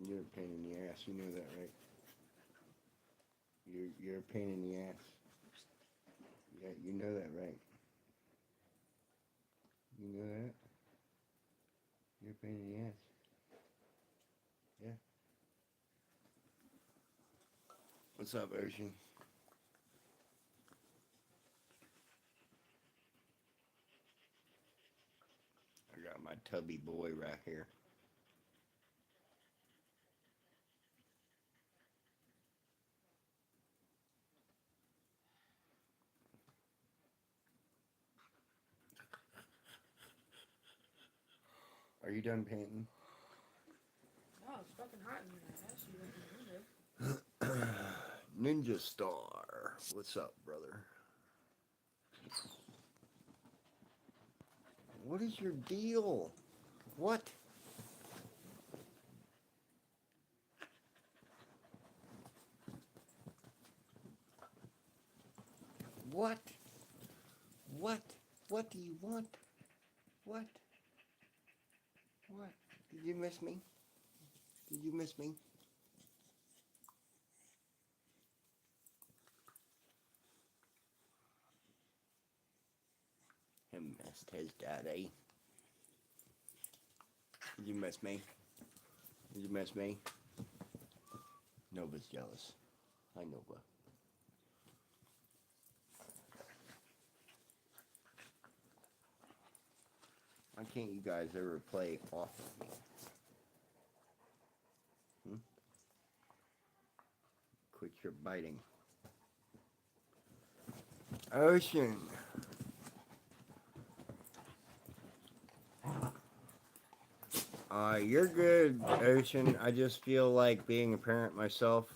You're a pain in the ass. You know that, right? You're a pain in the ass. Yeah, you know that, right? You know that. You're a pain in the ass. Yeah. What's up, Ocean? I got my tubby boy right here. Are you done painting? No, it's fucking hot in here. I asked you to open the window. Ninja Star. What's up, brother? What is your deal? What? What? What? What do you want? What? What? Did you miss me? Did you miss me? He missed his daddy. Did you miss me? Did you miss me? Nova's jealous. Hi, Nova. Why can't you guys ever play off of me? Hmm? Quit your biting. Ocean. You're good, Ocean. I just feel like being a parent myself,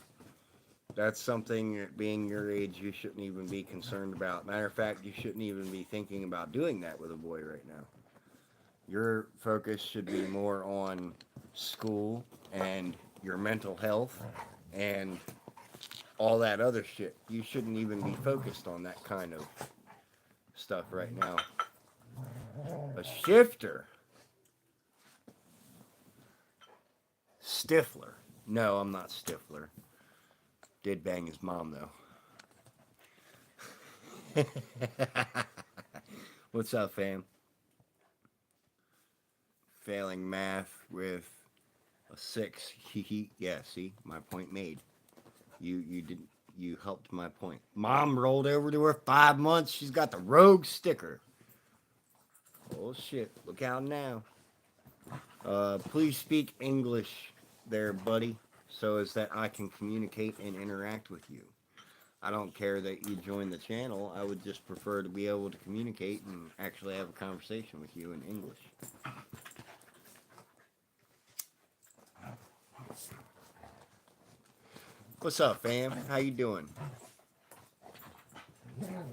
that's something that being your age you shouldn't even be concerned about. Matter of fact, you shouldn't even be thinking about doing that with a boy right now. Your focus should be more on school and your mental health and all that other shit. You shouldn't even be focused on that kind of stuff right now. A shifter. Stifler. No, I'm not Stifler. Did bang his mom though. What's up, fam? Failing math with a 6. Hee. Yeah, see, my point made. You didn't. You helped my point. Mom rolled over to her 5 months. She's got the rogue sticker. Oh shit! Look out now. Please speak English, there, buddy, so as that I can communicate and interact with you. I don't care that you join the channel. I would just prefer to be able to communicate and actually have a conversation with you in English. What's up, fam? How you doing?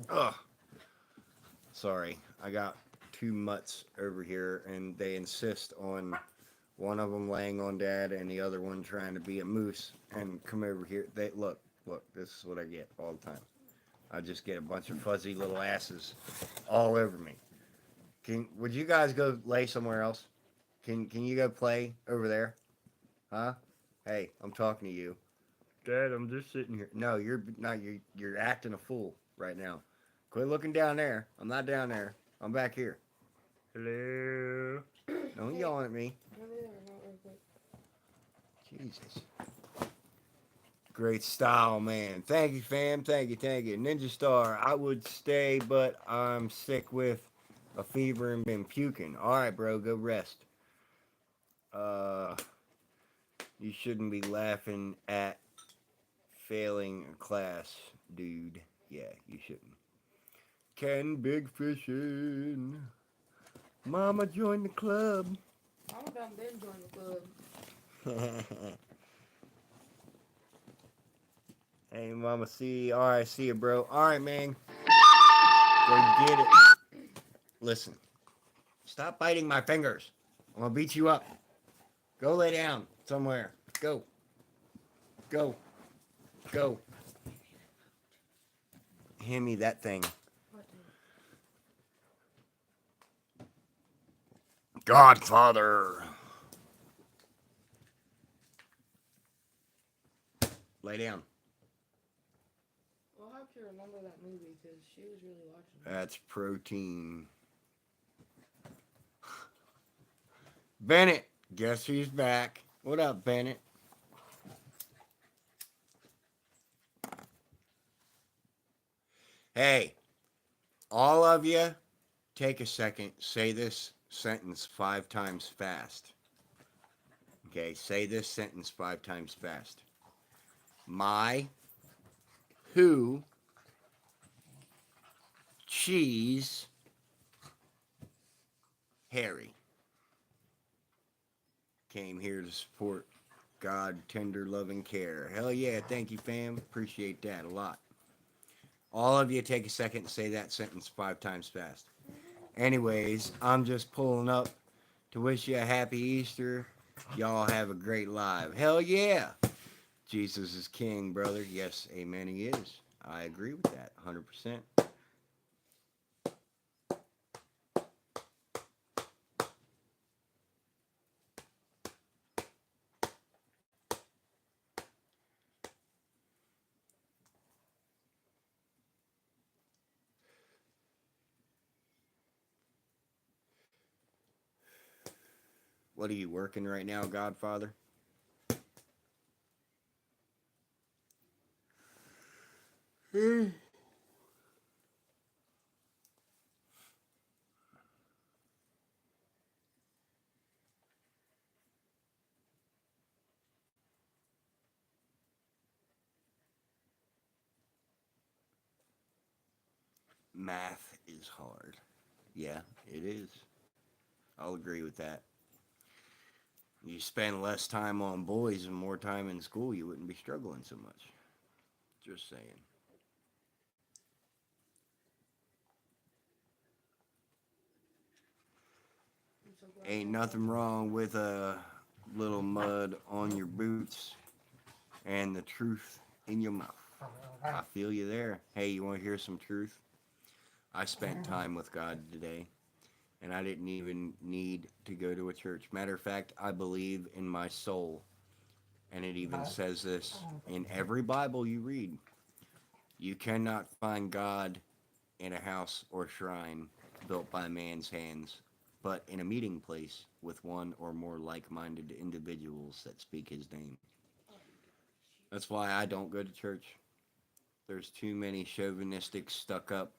Ugh. Sorry, I got two mutts over here, and they insist on one of them laying on dad and the other one trying to be a moose and come over here. They look. This is what I get all the time. I just get a bunch of fuzzy little asses all over me. Would you guys go lay somewhere else? Can you go play over there? Huh? Hey, I'm talking to you. Dad, I'm just sitting here. No, you're not. You're acting a fool right now. Quit looking down there. I'm not down there. I'm back here. Hello. Don't Hey, yell at me. let me there remote real quick. Jesus. Great style, man. Thank you, fam. Thank you. Ninja Star, I would stay, but I'm sick with a fever and been puking. All right, bro, go rest. Uh, you shouldn't be laughing at failing a class, dude. Yeah, you shouldn't. Ken Big Fishing. Mama joined the club. Mama done been join the club. Hey, Mama, see. All right, see you, bro. All right, man. Go get it. Listen, stop biting my fingers. I'm gonna beat you up. Go lay down somewhere. Go. Go. Go. Hand me that thing. What thing? Godfather. Lay down. Well, I hope you remember that movie because she was really watching it. That's protein. Bennett, guess who's back? What up, Bennett? Hey, all of you, take a second. Say this sentence 5 times fast. Okay, say this sentence 5 times fast. My who cheese Harry came here to support God, tender, loving care. Hell yeah, thank you, fam. Appreciate that a lot. All of you take a second and say that sentence 5 times fast. Anyways, I'm just pulling up to wish you a happy Easter. Y'all have a great live. Hell yeah. Jesus is king, brother. Yes, amen, he is. I agree with that 100%. What are you working right now, Godfather? Math is hard. Yeah, it is. I'll agree with that. You spend less time on boys and more time in school, you wouldn't be struggling so much. Just saying. I'm so glad Ain't I nothing wrong with a little mud on your boots and the truth in your mouth. I feel you there. Hey, you want to hear some truth? I spent time with God today, and I didn't even need to go to a church. Matter of fact, I believe in my soul, and it even says this in every Bible you read. You cannot find God in a house or shrine built by man's hands, but in a meeting place with one or more like-minded individuals that speak his name. That's why I don't go to church. There's too many chauvinistic, stuck-up,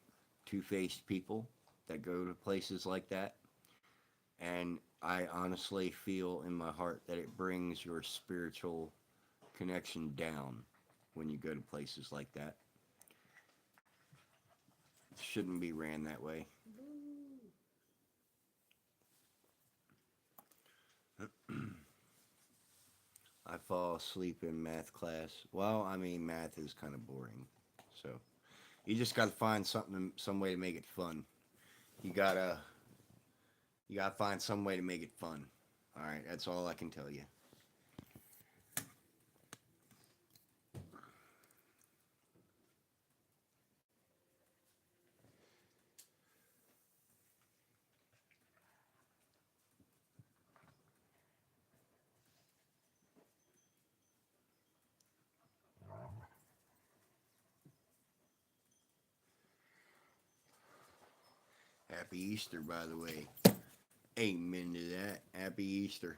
two-faced people that go to places like that. And I honestly feel in my heart that it brings your spiritual connection down when you go to places like that. It shouldn't be ran that way. I fall asleep in math class. Well, I mean, math is kind of boring. So you just got to find something, some way to make it fun. You gotta, you gotta find some way to make it fun. All right, that's all I can tell you. Happy Easter, by the way. Amen to that. Happy Easter.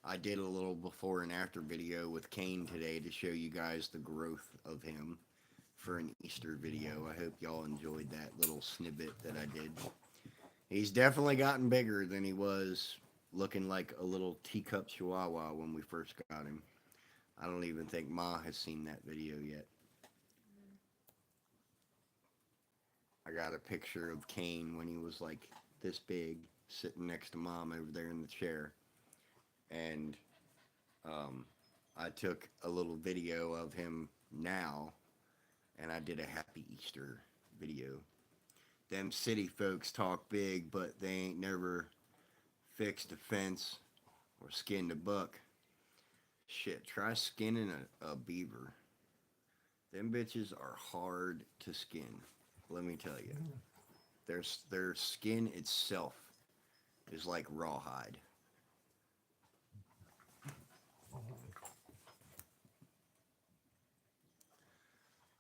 I did a little before and after video with Kane today to show you guys the growth of him for an Easter video. I hope y'all enjoyed that little snippet that I did. He's definitely gotten bigger than he was looking like a little teacup chihuahua when we first got him. I don't even think Ma has seen that video yet. I got a picture of Kane when he was like this big, sitting next to Mom over there in the chair. And I took a little video of him now, and I did a Happy Easter video. Them city folks talk big, but they ain't never fixed a fence or skinned a buck. Shit, try skinning a beaver. Them bitches are hard to skin. Let me tell you. Their skin itself is like rawhide.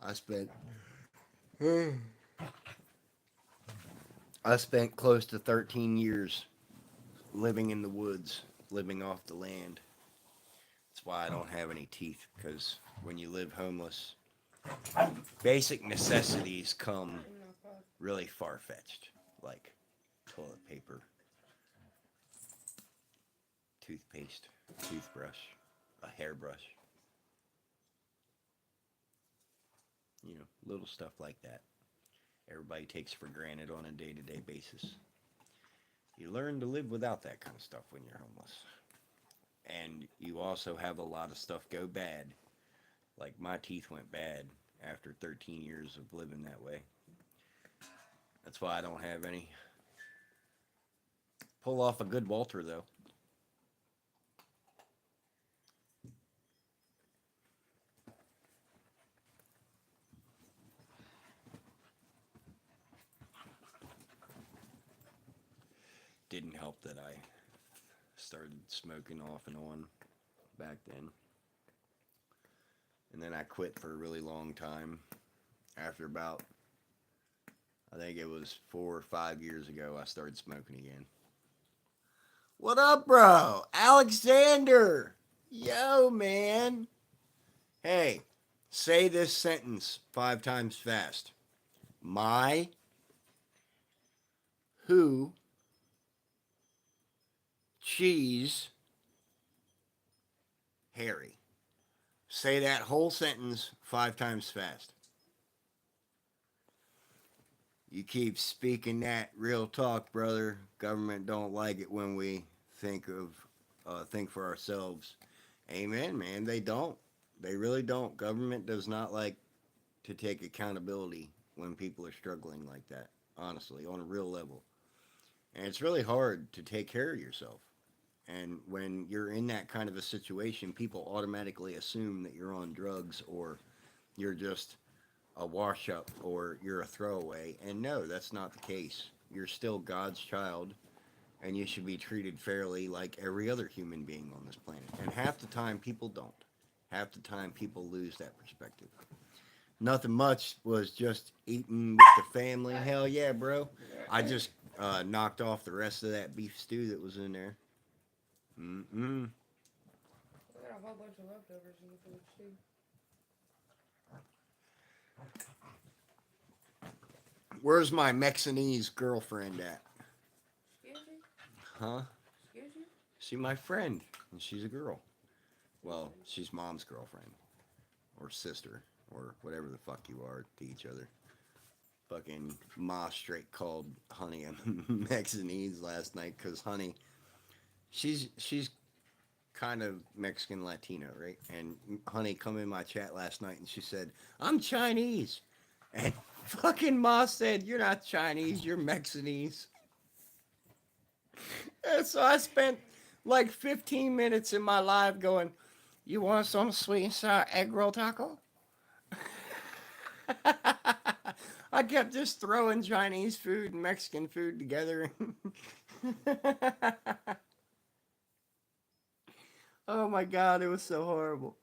I spent I spent close to 13 years living in the woods, living off the land. That's why I don't have any teeth, because when you live homeless, basic necessities come I'm not fucked. really far fetched, like toilet paper, toothpaste, toothbrush, a hairbrush, little stuff like that. Everybody takes for granted on a day to day basis. You learn to live without that kind of stuff when you're homeless. And you also have a lot of stuff go bad. Like my teeth went bad after 13 years of living that way. That's why I don't have any. Pull off a good Walter, though. Didn't help that I started smoking off and on back then. And then I quit for a really long time. After about, I think it was 4 or 5 years ago, I started smoking again. What up, bro? Alexander! Yo, man! Hey, say this sentence 5 times fast. My, who, cheese, Harry. Say that whole sentence 5 times fast. You keep speaking that real talk, brother. Government don't like it when we think for ourselves. Amen, man. They don't. They really don't. Government does not like to take accountability when people are struggling like that. Honestly, on a real level. And it's really hard to take care of yourself. And when you're in that kind of a situation, people automatically assume that you're on drugs or you're just a wash up or you're a throwaway. And no, that's not the case. You're still God's child and you should be treated fairly like every other human being on this planet. And half the time, people don't. Half the time, people lose that perspective. Nothing much, was just eating with the family. Hell yeah, bro. I just knocked off the rest of that beef stew that was in there. Mm-mm. We got a whole bunch of leftovers in the fridge too. Where's my Mexicanese girlfriend at? Excuse you? Huh? Excuse you? She's my friend, and she's a girl. Well, she's mom's girlfriend, or sister, or whatever the fuck you are to each other. Fucking Ma straight called Honey a Mexicanese last night because Honey, she's kind of Mexican Latino, right? And Honey come in my chat last night and she said, "I'm Chinese," and fucking Ma said, "You're not Chinese, you're Mexicanese." And so I spent like 15 minutes in my live going, "You want some sweet and sour egg roll taco?" I kept just throwing Chinese food and Mexican food together. Oh my God, it was so horrible.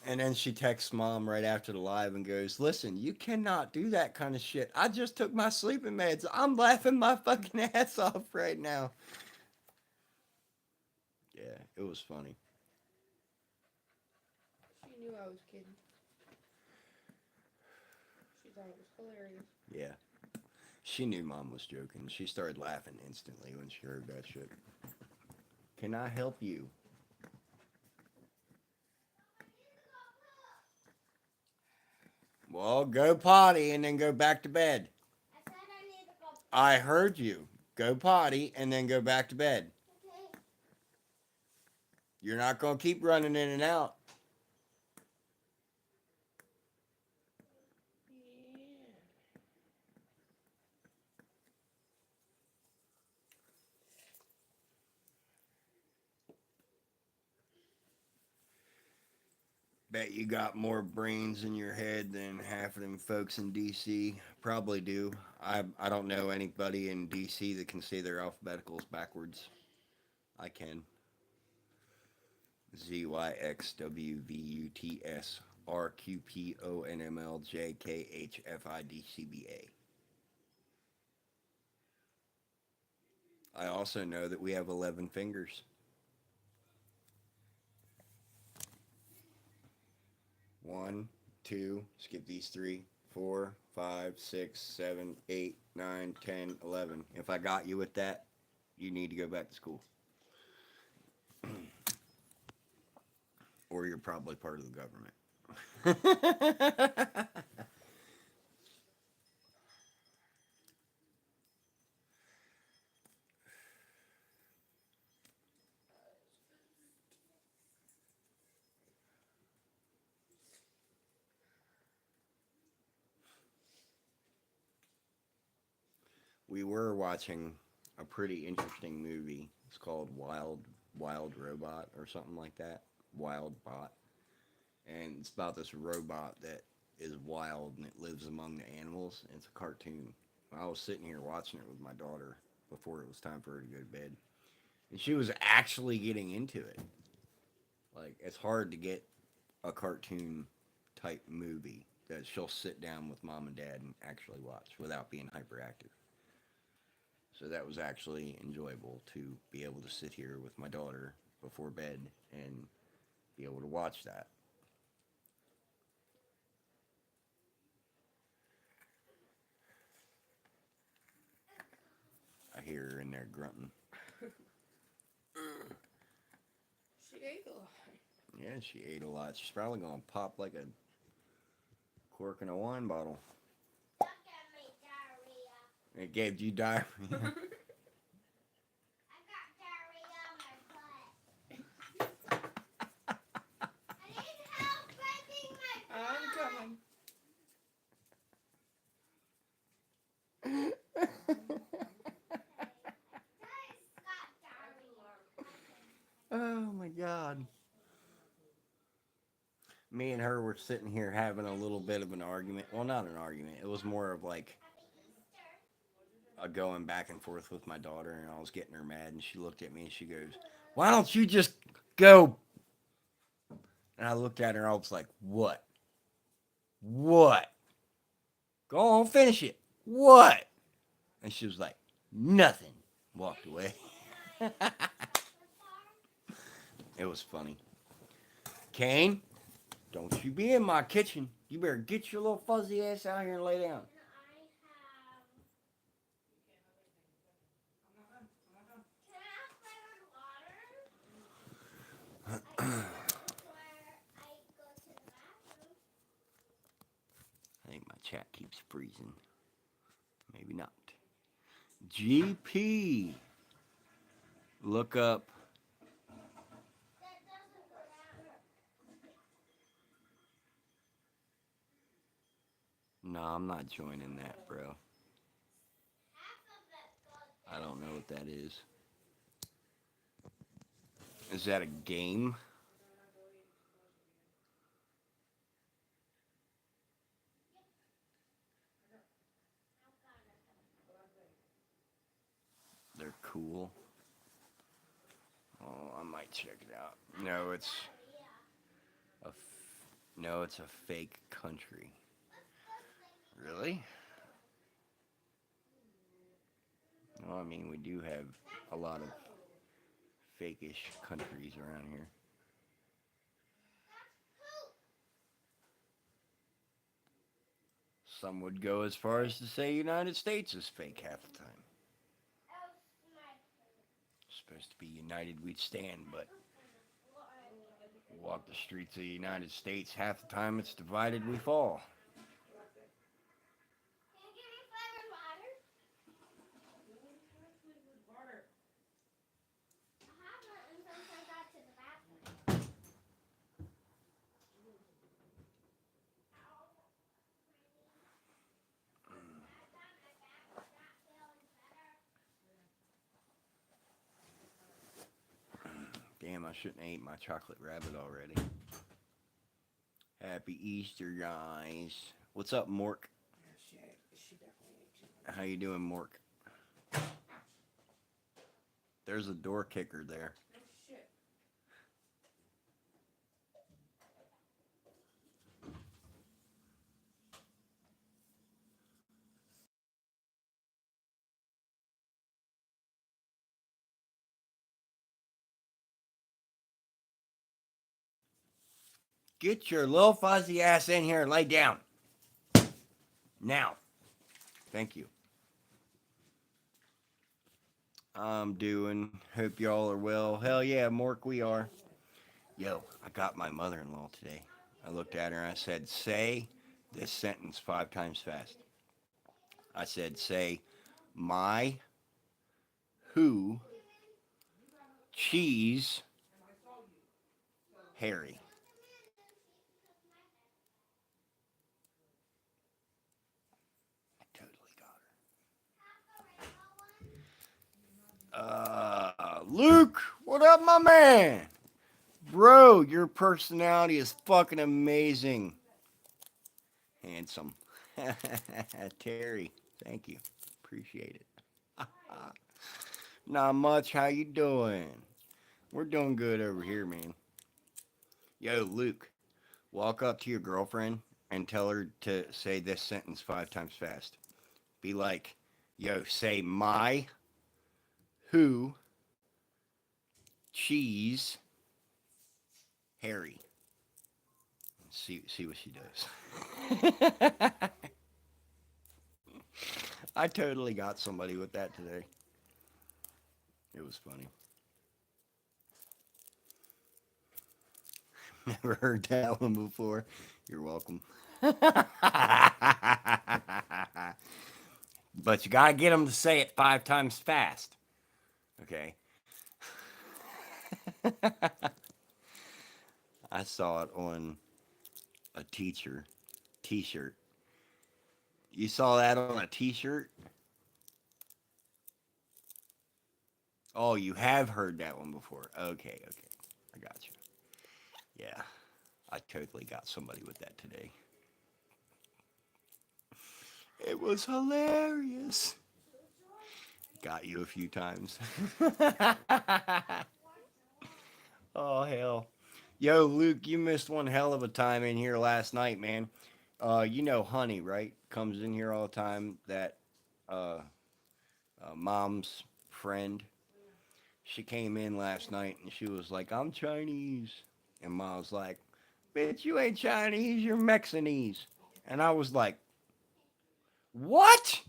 And then she texts mom right after the live and goes, "Listen, you cannot do that kind of shit. I just took my sleeping meds. I'm laughing my fucking ass off right now." Yeah, it was funny. She knew I was kidding. She thought it was hilarious. Yeah. She knew mom was joking. She started laughing instantly when she heard that shit. Can I help you? Well, go potty and then go back to bed. I said I need to go. I heard you. Go potty and then go back to bed. Okay. You're not going to keep running in and out. Yeah. Bet you got more brains in your head than half of them folks in DC. Probably do. I don't know anybody in DC that can say their alphabeticals backwards. I can. ZYXWVUTS. RQPONMLJKHFIDCBA. I also know that we have 11 fingers. 1, 2, skip these 3, 4, 5, 6, 7, 8, 9, 10, 11. If I got you with that, you need to go back to school. Or you're probably part of the government. We were watching a pretty interesting movie. It's called Wild Robot or something like that. Wild Bot. And it's about this robot that is wild and it lives among the animals. And it's a cartoon. I was sitting here watching it with my daughter before it was time for her to go to bed. And she was actually getting into it. Like, it's hard to get a cartoon type movie that she'll sit down with mom and dad and actually watch without being hyperactive. So that was actually enjoyable to be able to sit here with my daughter before bed and be able to watch that. I hear her in there grunting. She ate a lot. Yeah, she ate a lot. She's probably going to pop like a cork in a wine bottle. Look at me, diarrhea. It gave you diarrhea. I got diarrhea on my butt. I need help wiping my butt. I'm coming. Guys got diarrhea. Oh my god. Me and her were sitting here having a little bit of an argument. Well, not an argument. It was more of like Happy Easter. a going back and forth with my daughter, and I was getting her mad, and she looked at me and she goes, "Why don't you just go?" And I looked at her and I was like, "What? What? Go on, finish it. What?" And she was like, "Nothing." Walked away. It was funny. Kane, don't you be in my kitchen. You better get your little fuzzy ass out here and lay down. And can I have flavored water? I use it before I go to the bathroom. I think my chat keeps freezing. Maybe not. GP. Look up. That doesn't go down. No, I'm not joining that, bro. Half of it goes I don't know what that is. Is that a game? They're cool. Oh, I might check it out. No, it's it's a fake country. Really? Well, I mean, we do have a lot of fake-ish countries around here. Some would go as far as to say United States is fake half the time. Supposed to be united we'd stand, but walk the streets of the United States, half the time it's divided we fall. Can you give me flavored water? I haven't since I got to the bathroom. Damn, I shouldn't have ate my chocolate rabbit already. Happy Easter, guys. What's up, Mork? She definitely ate too much. How you doing, Mork? There's a door kicker there. Oh shit. get your little fuzzy ass in here and lay down. Now. Thank you. I'm doing. Hope y'all are well. Hell yeah, Mork, we are. Yo, I got my mother-in-law today. I looked at her and I said, say this sentence 5 times fast. I said, say, my, who, cheese, Harry. I totally got her. Luke, what up, my man? Bro, your personality is fucking amazing. Handsome. Terry, thank you. Appreciate it. Not much. How you doing? We're doing good over here, man. Yo, Luke, walk up to your girlfriend and tell her to say this sentence 5 times fast. Be like, yo, say my, who, cheese, Harry. See what she does. I totally got somebody with that today. It was funny. Never heard that one before. You're welcome. But you gotta get them to say it 5 times fast. Okay. I saw it on a t-shirt. You saw that on a t-shirt? Oh, you have heard that one before. Okay. I got you. Yeah. I totally got somebody with that today. It was hilarious. Got you a few times. Oh, hell. Yo, Luke, you missed one hell of a time in here last night, man. You know Honey, right? Comes in here all the time. That uh, mom's friend. She came in last night and she was like, I'm Chinese. And Ma was like, bitch, you ain't Chinese, you're Mexinese. And I was like, what?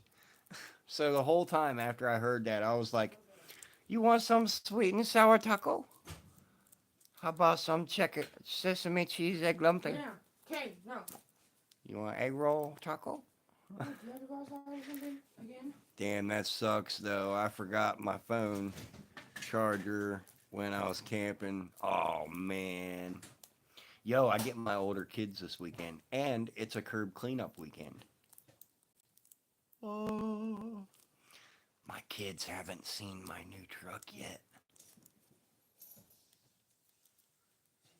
So the whole time after I heard that, I was like, you want some sweet and sour taco? How about some sesame cheese egg lumping? Yeah. Okay, no. You want egg roll taco? You have to go outside or something again? Damn, that sucks though. I forgot my phone charger when I was camping. Oh man. Yo, I get my older kids this weekend, and it's a curb cleanup weekend. Oh. My kids haven't seen my new truck yet.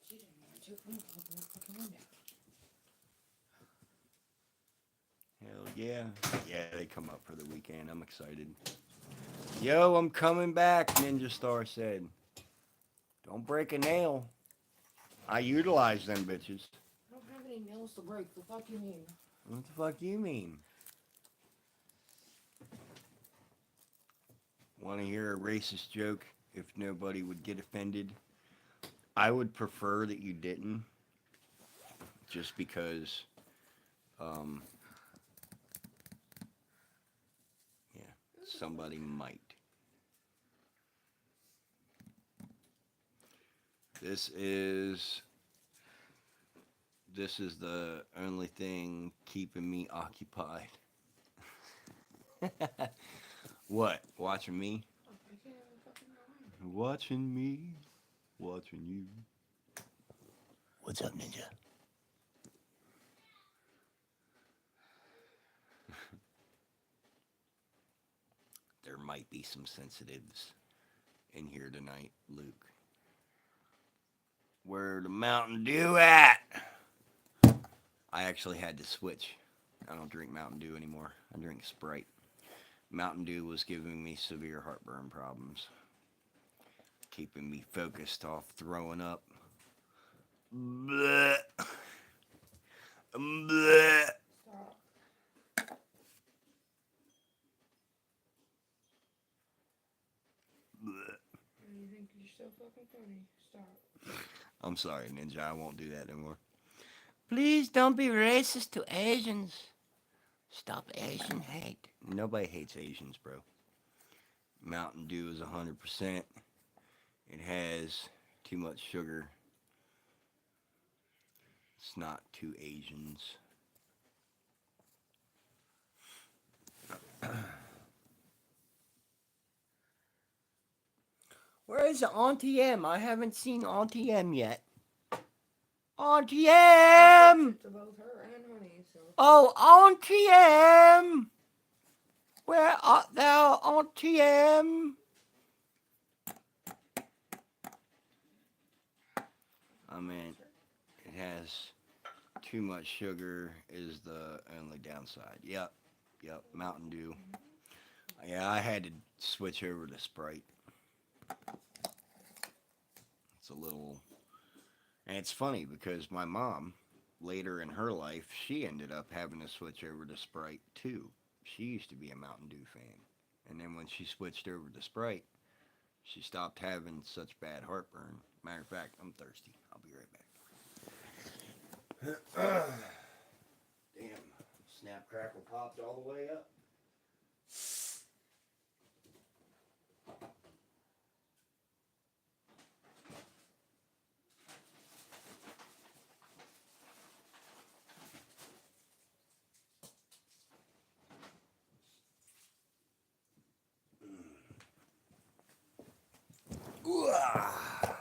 She didn't want to. I'm gonna open the fucking window. Hell yeah. Yeah, they come up for the weekend. I'm excited. Yo, I'm coming back, Ninja Star said. Don't break a nail. I utilize them bitches. I don't have any nails to break. The fuck you mean? What the fuck you mean? Want to hear a racist joke if nobody would get offended? I would prefer that you didn't. Just because, yeah, somebody might. This is the only thing keeping me occupied. What? Watching me? I can't even fucking go in. Watching me. Watching you. What's up, Ninja? There might be some sensitives in here tonight, Luke. Where the Mountain Dew at? I actually had to switch. I don't drink Mountain Dew anymore. I drink Sprite. Mountain Dew was giving me severe heartburn problems. Keeping me focused off throwing up. Blech. Blech. Stop. Blech. You think you're so fucking funny. Stop. I'm sorry, Ninja. I won't do that anymore. Please don't be racist to Asians. Stop Asian hate. Nobody hates Asians, bro. Mountain Dew is 100%. It has too much sugar. It's not to Asians. Where is Auntie M? I haven't seen Auntie M yet. Auntie M! To both her and Honey, so. Oh, Auntie M! Where art thou, Auntie M? I mean, it has too much sugar is the only downside. Yep, Mountain Dew. Yeah, I had to switch over to Sprite. It's a little... And it's funny because my mom, later in her life, she ended up having to switch over to Sprite too. She used to be a Mountain Dew fan. And then when she switched over to Sprite, she stopped having such bad heartburn. Matter of fact, I'm thirsty. I'll be right back. Damn. Snap, crackle, popped all the way up. Ooh, ah.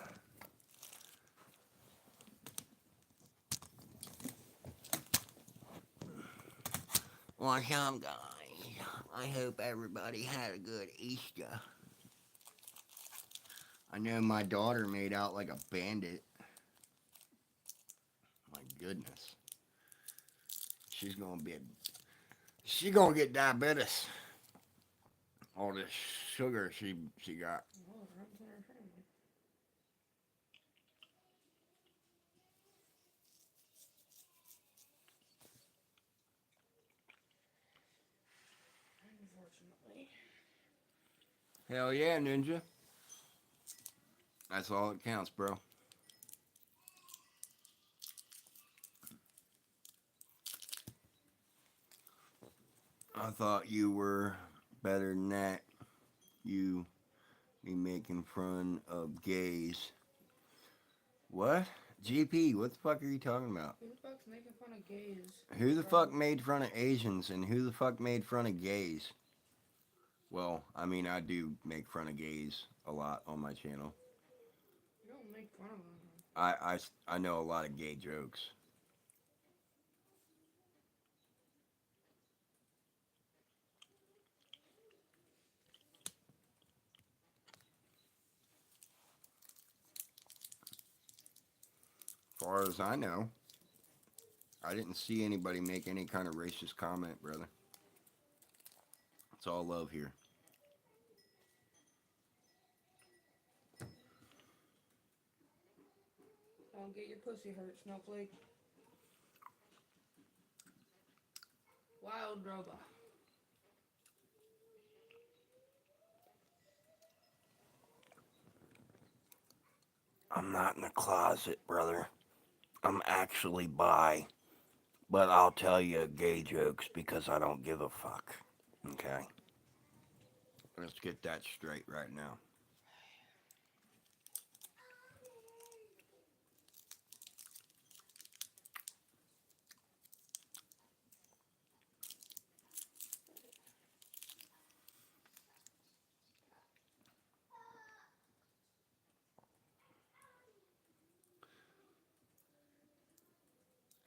What's up, guys? I hope everybody had a good Easter. I know my daughter made out like a bandit. My goodness. She's gonna get diabetes. All this sugar she got. Oh, it runs in her family. Unfortunately. Hell yeah, Ninja. That's all that counts, bro. I thought you were better than that. You be making fun of gays. What? GP, what the fuck are you talking about? Who the fuck's making fun of gays? Who the fuck made fun of Asians and who the fuck made fun of gays? Well, I mean, I do make fun of gays a lot on my channel. You don't make fun of them. I know a lot of gay jokes. As far as I know, I didn't see anybody make any kind of racist comment, brother. It's all love here. Don't get your pussy hurt, Snowflake. Wild robot. I'm not in the closet, brother. I'm actually bi. But I'll tell you gay jokes because I don't give a fuck. Okay? Let's get that straight right now.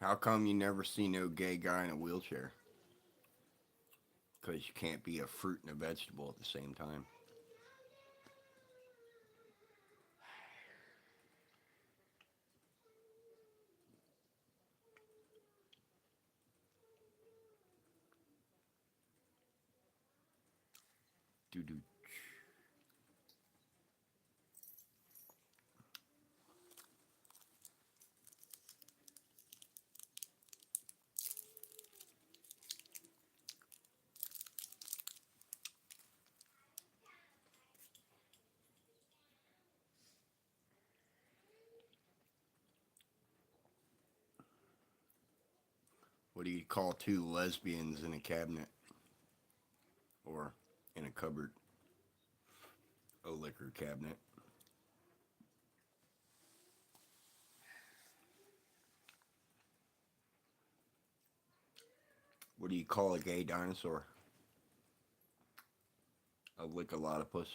How come you never see no gay guy in a wheelchair? Because you can't be a fruit and a vegetable at the same time. Doo-doo. What do you call two lesbians in a cabinet or in a cupboard? A liquor cabinet. What do you call a gay dinosaur? A lickalotopus.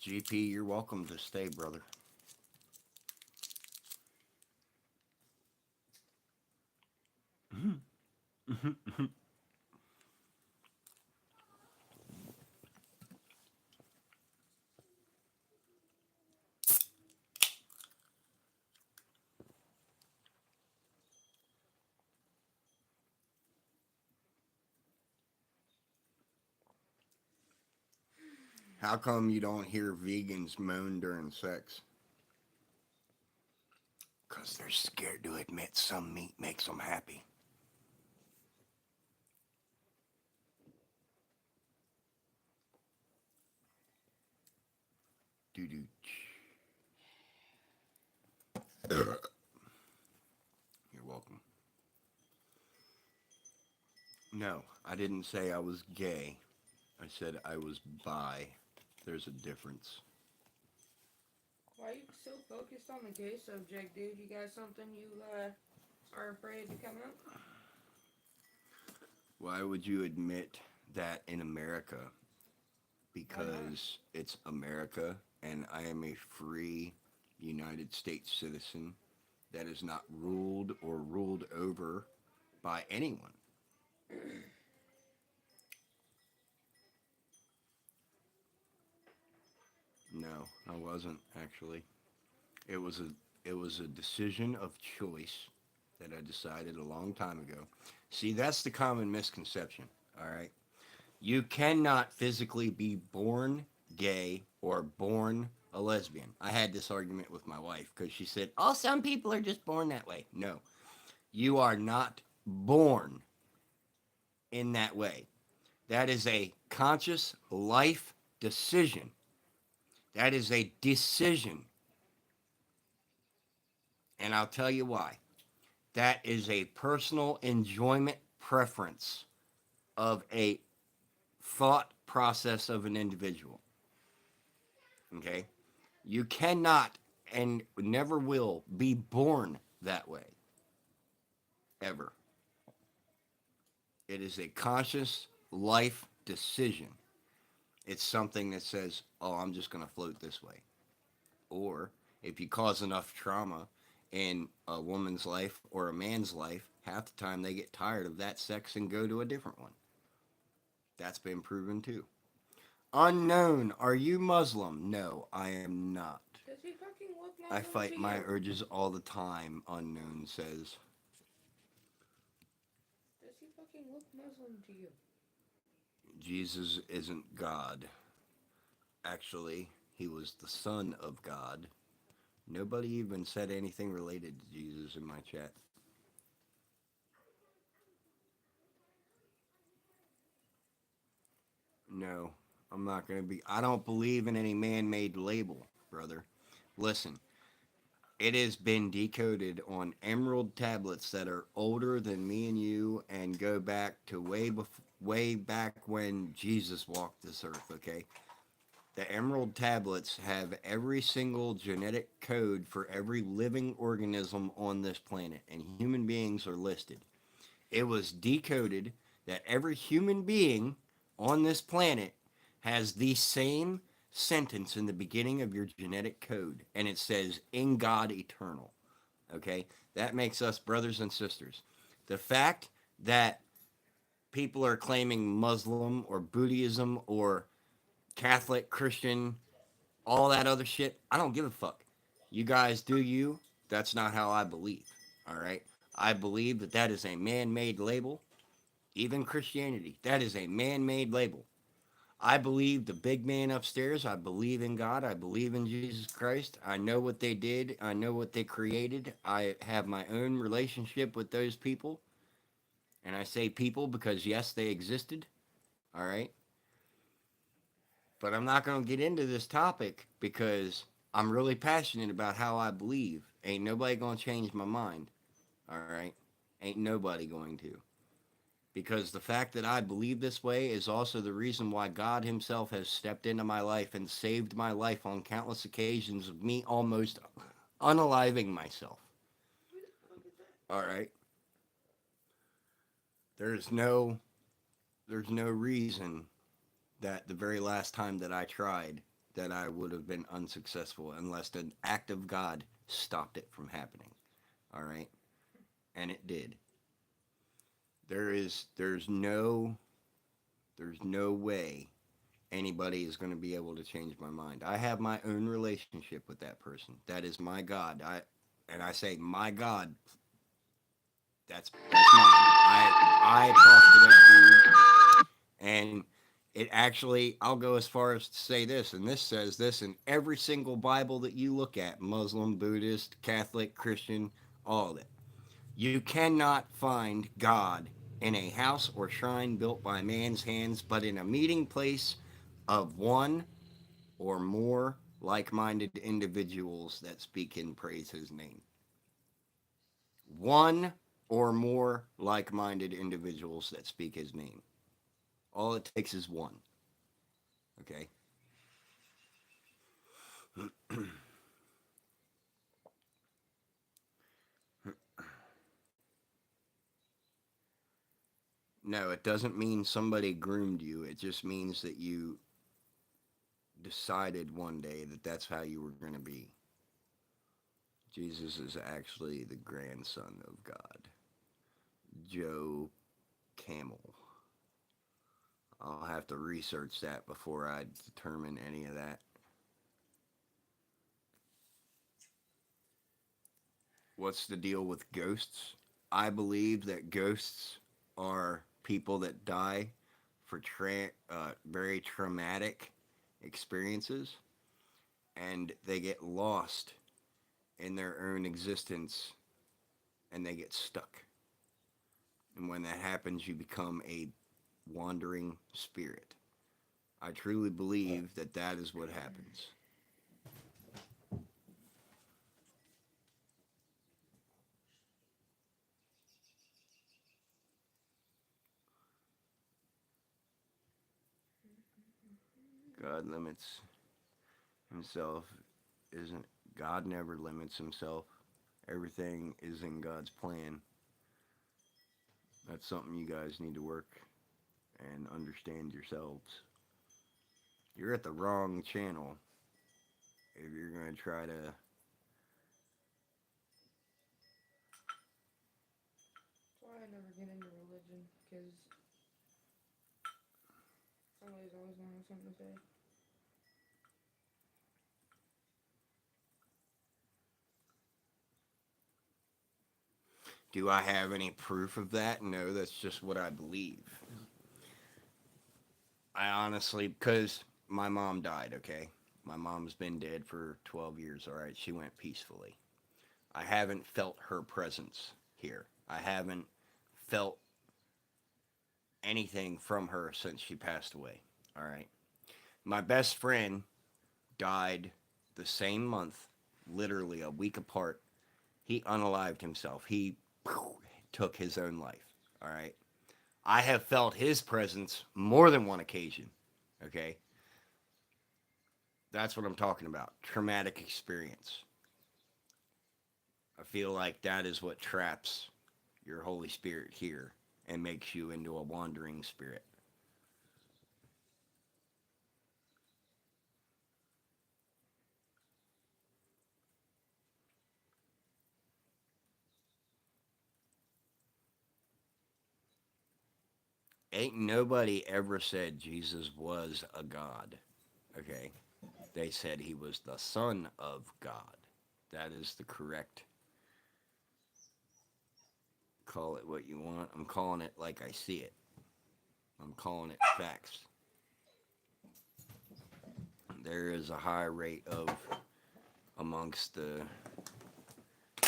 GP, you're welcome to stay, brother. How come you don't hear vegans moan during sex? Because they're scared to admit some meat makes them happy. Doo doo. You're welcome. No, I didn't say I was gay. I said I was bi. There's a difference. Why are you so focused on the gay subject, dude? You got something you are afraid to come out? Why would you admit that in America? Why not? Because it's America and I am a free United States citizen that is not ruled or ruled over by anyone. No, I wasn't actually. It was a it was a decision of choice that I decided a long time ago. See, that's the common misconception, all right? You cannot physically be born gay or born a lesbian. I had this argument with my wife because she said, "Oh, some people are just born that way." No, you are not born in that way. That is a conscious life decision. That is a decision. And I'll tell you why. That is a personal enjoyment preference of a thought process of an individual. Okay? You cannot and never will be born that way. Ever. It is a conscious life decision. It's something that says, oh, I'm just going to float this way. Or if you cause enough trauma in a woman's life or a man's life, half the time they get tired of that sex and go to a different one. That's been proven too. Unknown, are you Muslim? No, I am not. Does he fucking look I Muslim fight to my you? urges all the time, Unknown says. Does he fucking look Muslim to you? Jesus isn't God. Actually, he was the Son of God. Nobody even said anything related to Jesus in my chat. No, I'm not going to be. I don't believe in any man made label, brother. Listen, it has been decoded on emerald tablets that are older than me and you and go back to way back when Jesus walked this earth, okay? The emerald tablets have every single genetic code for every living organism on this planet, and human beings are listed. It was decoded that every human being on this planet has the same sentence in the beginning of your genetic code, and it says, in God eternal. Okay? That makes us brothers and sisters. The fact that people are claiming Muslim or Buddhism or Catholic, Christian, all that other shit. I don't give a fuck. You guys do you. That's not how I believe. All right. I believe that that is a man made label. Even Christianity, that is a man made label. I believe the big man upstairs. I believe in God. I believe in Jesus Christ. I know what they did. I know what they created. I have my own relationship with those people. And I say people because, yes, they existed. All right. But I'm not going to get into this topic because I'm really passionate about how I believe. Ain't nobody going to change my mind. All right. Ain't nobody going to. Because the fact that I believe this way is also the reason why God Himself has stepped into my life and saved my life on countless occasions of me almost unaliving myself. All right. There's no there's no reason that the very last time that I tried that I would have been unsuccessful unless an act of God stopped it from happening. All right? And it did. There's no way anybody is going to be able to change my mind. I have my own relationship with that person. That is my God. I say my God. That's mine. I talk to that dude, and it actually, I'll go as far as to say this, and this says this in every single Bible that you look at: Muslim, Buddhist, Catholic, Christian, all of it. You cannot find God in a house or shrine built by man's hands, but in a meeting place of one or more like minded individuals that speak and praise his name. One or more like minded individuals that speak his name. All it takes is one. Okay? No, it doesn't mean somebody groomed you. It just means that you decided one day that that's how you were going to be. Jesus is actually the grandson of God. Joe Camel. I'll have to research that before I determine any of that. What's the deal with ghosts? I believe that ghosts are people that die for very traumatic experiences and they get lost in their own existence and they get stuck. And when that happens, you become a wandering spirit. I truly believe that that is what happens. God limits himself isn't God never limits himself. Everything is in God's plan. That's something you guys need to work and understand yourselves. You're at the wrong channel if you're going to try to. That's why I never get into religion, because somebody's always gonna have something to say. Do I have any proof of that? No, that's just what I believe. I honestly, because my mom died, okay? My mom's been dead for 12 years, all right? She went peacefully. I haven't felt her presence here. I haven't felt anything from her since she passed away, all right? My best friend died the same month, literally a week apart. He unalived himself. He took his own life, all right? I have felt his presence more than one occasion, okay? That's what I'm talking about. Traumatic experience. I feel like that is what traps your Holy Spirit here and makes you into a wandering spirit. Ain't nobody ever said Jesus was a God. Okay? They said he was the Son of God. That is the correct. Call it what you want. I'm calling it like I see it. I'm calling it facts. There is a high rate of amongst the.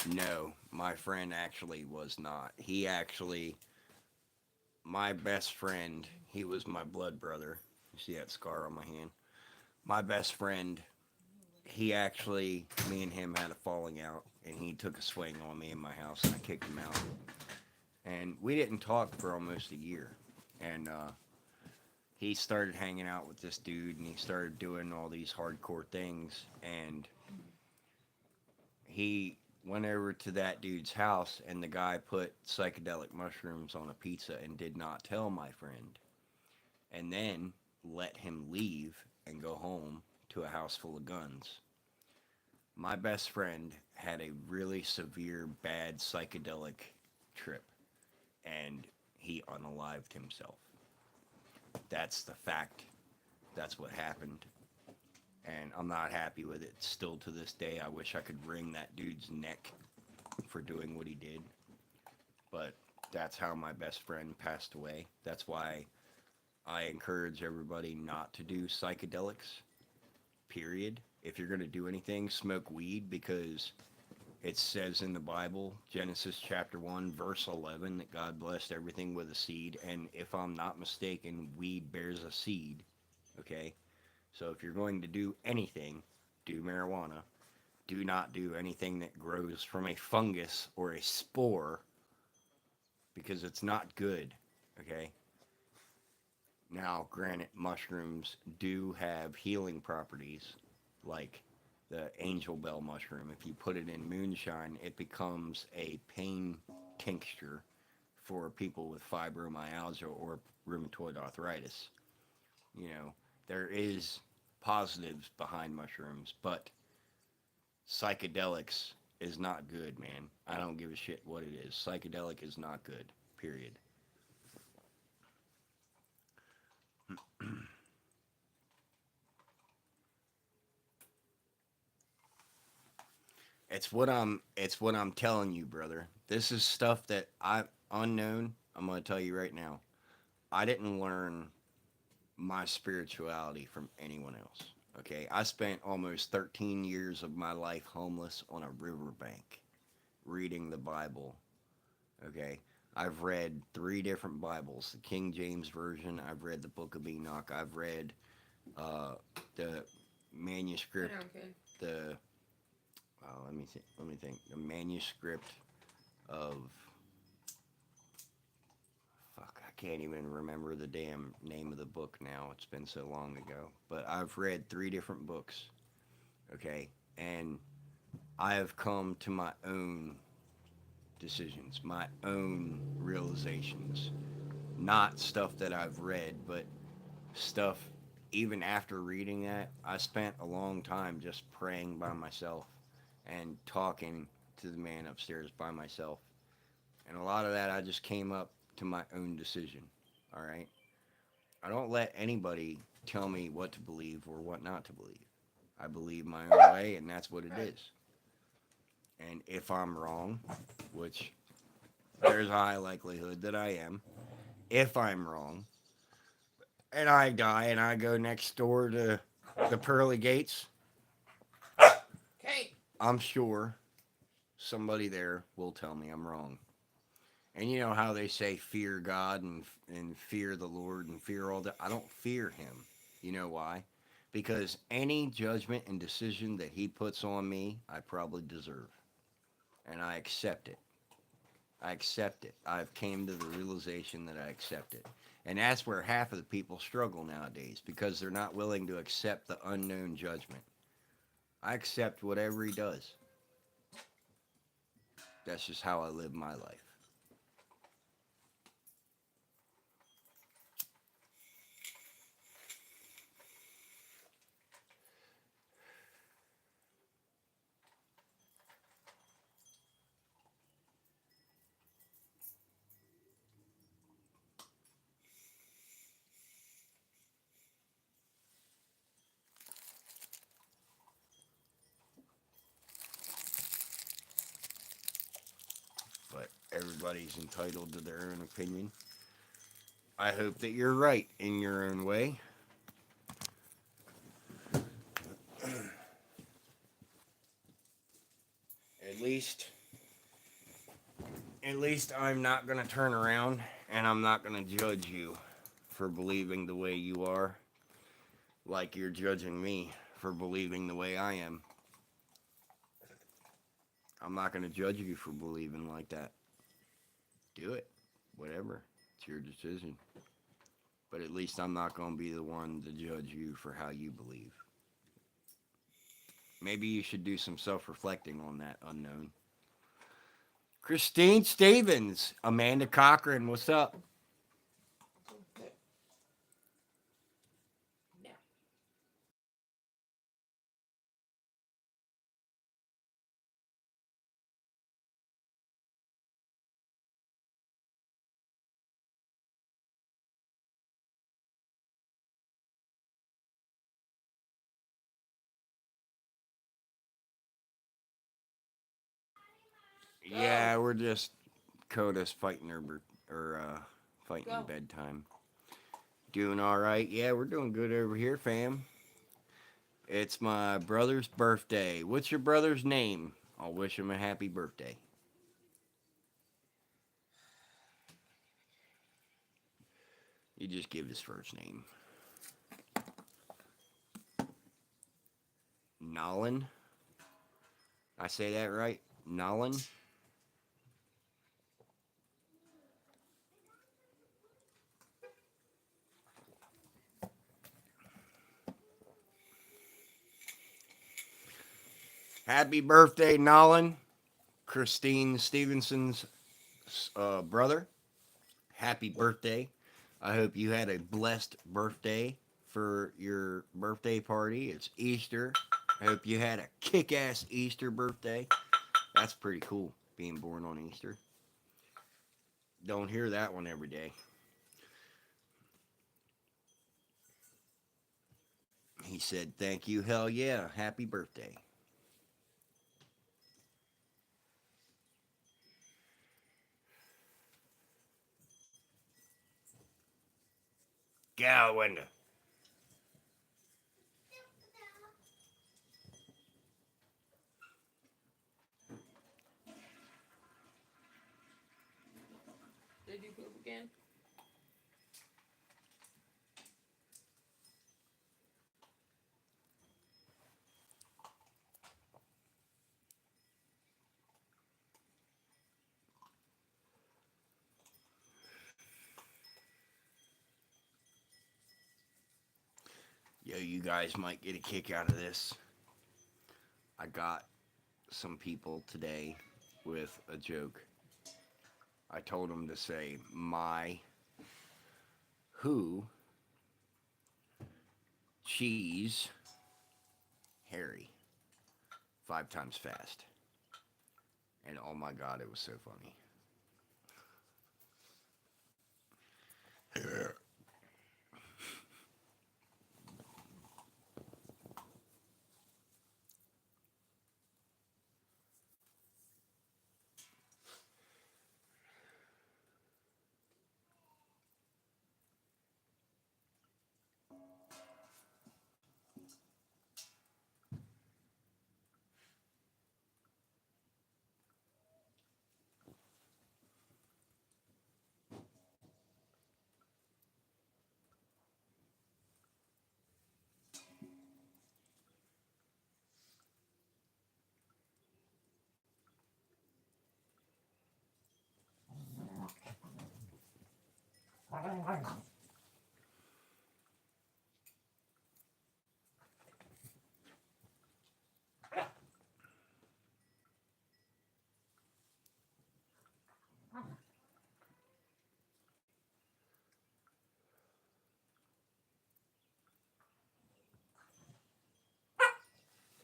No, my friend actually was not. He actually, my best friend, he was my blood brother. You see that scar on my hand? My best friend, he actually, me and him had a falling out, and he took a swing on me in my house, and I kicked him out. And we didn't talk for almost a year. And he started hanging out with this dude, and he started doing all these hardcore things. And he went over to that dude's house, and the guy put psychedelic mushrooms on a pizza and did not tell my friend. And then let him leave and go home to a house full of guns. My best friend had a really severe, bad psychedelic trip, and he unalived himself. That's the fact. That's what happened. And I'm not happy with it. Still to this day, I wish I could wring that dude's neck for doing what he did. But that's how my best friend passed away. That's why I encourage everybody not to do psychedelics, period. If you're going to do anything, smoke weed, because it says in the Bible, Genesis chapter 1, verse 11, that God blessed everything with a seed. And if I'm not mistaken, weed bears a seed. Okay? So if you're going to do anything, do marijuana. Do not do anything that grows from a fungus or a spore, because it's not good. Okay? Now, granted, mushrooms do have healing properties, like the angel bell mushroom. If you put it in moonshine, it becomes a pain tincture for people with fibromyalgia or rheumatoid arthritis. You know, there is positives behind mushrooms, but psychedelics is not good, man. I don't give a shit what it is. Psychedelic is not good, period. It's what I'm telling you, brother. This is stuff that I unknown. I'm going to tell you right now. I didn't learn my spirituality from anyone else. Okay? I spent almost 13 years of my life homeless on a riverbank reading the Bible. Okay? I've read 3 different Bibles. The King James version, I've read the Book of Enoch, I've read uh, the manuscript, the let me think. The manuscript of fuck. I can't even remember the damn name of the book now. It's been so long ago. But I've read 3 different books. Okay, and I have come to my own decisions, my own realizations. Not stuff that I've read, but stuff. Even after reading that, I spent a long time just praying by myself and talking to the man upstairs by myself. And a lot of that I just came up to my own decision. All right? I don't let anybody tell me what to believe or what not to believe. I believe my own way, and that's what it is. And if I'm wrong, which there's a high likelihood that I am, if I'm wrong, and I die and I go next door to the pearly gates, Okay. I'm sure somebody there will tell me I'm wrong. And you know how they say fear God and fear the Lord and fear all that? I don't fear him. You know why? Because any judgment and decision that he puts on me, I probably deserve. And I accept it. I accept it. I've came to the realization that I accept it. And that's where half of the people struggle nowadays, because they're not willing to accept the unknown judgment. I accept whatever he does. That's just how I live my life. Everybody's entitled to their own opinion. I hope that you're right in your own way. At least I'm not going to turn around and I'm not going to judge you for believing the way you are, like you're judging me for believing the way I am. I'm not going to judge you for believing like that. Do it. Whatever. It's your decision. But at least I'm not going to be the one to judge you for how you believe. Maybe you should do some self-reflecting on that, unknown. Christine Stevens, Amanda Cochran, what's up? Yeah. Yeah, we're just Coda's fighting fighting Go. bedtime. Doing all right. Yeah, we're doing good over here, fam. It's my brother's birthday. What's your brother's name? I'll wish him a happy birthday. You just give his first name. Nolan. I say that right? Nolan? Happy birthday, Nolan. Christine Stevenson's brother. Happy birthday. I hope you had a blessed birthday for your birthday party. It's Easter. I hope you had a kick-ass Easter birthday. That's pretty cool, being born on Easter. Don't hear that one every day. He said, thank you, hell yeah, happy birthday. Get out of the window. Did you poop again? Yo, you guys might get a kick out of this. I got some people today with a joke. I told them to say my, who, cheese, Harry, 5 times fast. And oh my god, it was so funny.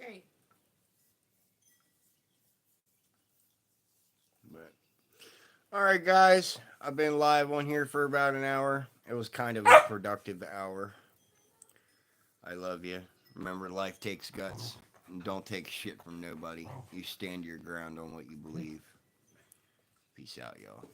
Okay. But all right, guys, I've been live on here for about an hour. It was kind of a productive hour. I love you. Remember, life takes guts. And don't take shit from nobody. You stand your ground on what you believe. Peace out, y'all.